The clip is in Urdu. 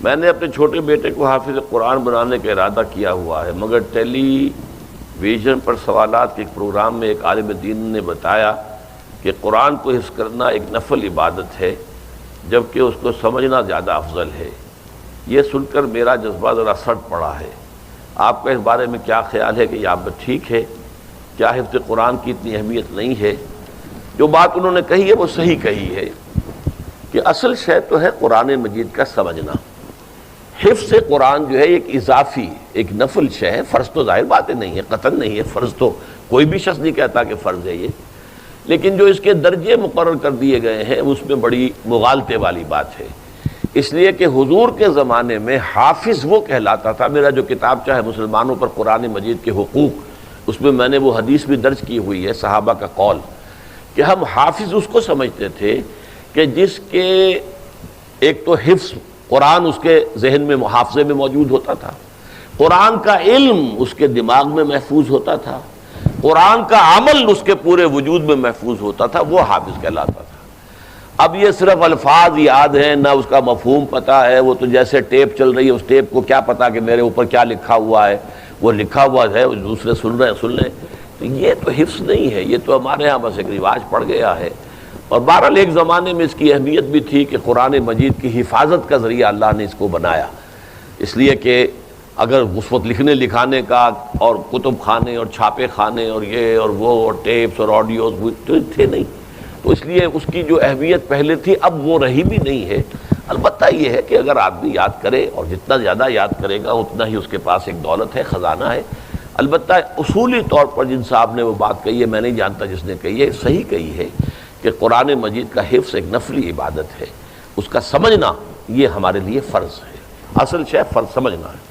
میں نے اپنے چھوٹے بیٹے کو حافظ قرآن بنانے کا ارادہ کیا ہوا ہے، مگر ٹیلی ویژن پر سوالات کے ایک پروگرام میں ایک عالم دین نے بتایا کہ قرآن کو حفظ کرنا ایک نفل عبادت ہے جبکہ اس کو سمجھنا زیادہ افضل ہے۔ یہ سن کر میرا جذبہ ذرا سٹ پڑا ہے۔ آپ کا اس بارے میں کیا خیال ہے کہ یہ آپ ٹھیک ہے؟ کیا حفظ قرآن کی اتنی اہمیت نہیں ہے؟ جو بات انہوں نے کہی ہے وہ صحیح کہی ہے کہ اصل شے تو ہے قرآن مجید کا سمجھنا۔ حفظ قرآن جو ہے ایک اضافی ایک نفل شے ہے، فرض تو ظاہر باتیں نہیں ہے، قطعاً نہیں ہے، فرض تو کوئی بھی شخص نہیں کہتا کہ فرض ہے یہ، لیکن جو اس کے درجے مقرر کر دیے گئے ہیں اس میں بڑی مغالطے والی بات ہے۔ اس لیے کہ حضور کے زمانے میں حافظ وہ کہلاتا تھا، میرا جو کتاب چاہے مسلمانوں پر قرآن مجید کے حقوق، اس میں نے وہ حدیث بھی درج کی ہوئی ہے صحابہ کا قول کہ ہم حافظ اس کو سمجھتے تھے کہ جس کے ایک تو حفظ قرآن اس کے ذہن میں محافظے میں موجود ہوتا تھا، قرآن کا علم اس کے دماغ میں محفوظ ہوتا تھا، قرآن کا عمل اس کے پورے وجود میں محفوظ ہوتا تھا، وہ حافظ کہلاتا تھا۔ اب یہ صرف الفاظ یاد ہیں، نہ اس کا مفہوم پتہ ہے، وہ تو جیسے ٹیپ چل رہی ہے، اس ٹیپ کو کیا پتہ کہ میرے اوپر کیا لکھا ہوا ہے، وہ لکھا ہوا ہے دوسرے سن رہے ہیں سن لیں، تو یہ تو حفظ نہیں ہے، یہ تو ہمارے ہاں بس ایک رواج پڑ گیا ہے۔ اور بہرحال ایک زمانے میں اس کی اہمیت بھی تھی کہ قرآن مجید کی حفاظت کا ذریعہ اللہ نے اس کو بنایا، اس لیے کہ اگر اس وقت لکھنے لکھانے کا اور کتب خانے اور چھاپے خانے اور یہ اور وہ اور ٹیپس اور آڈیوز تو تھے نہیں، تو اس لیے اس کی جو اہمیت پہلے تھی اب وہ رہی بھی نہیں ہے۔ البتہ یہ ہے کہ اگر آدمی یاد کرے اور جتنا زیادہ یاد کرے گا اتنا ہی اس کے پاس ایک دولت ہے، خزانہ ہے۔ البتہ اصولی طور پر جن صاحب نے وہ بات کہی ہے، میں نہیں جانتا جس نے کہی ہے، صحیح کہی ہے کہ قرآن مجید کا حفظ ایک نفلی عبادت ہے، اس کا سمجھنا یہ ہمارے لیے فرض ہے، اصل شے فرض سمجھنا ہے۔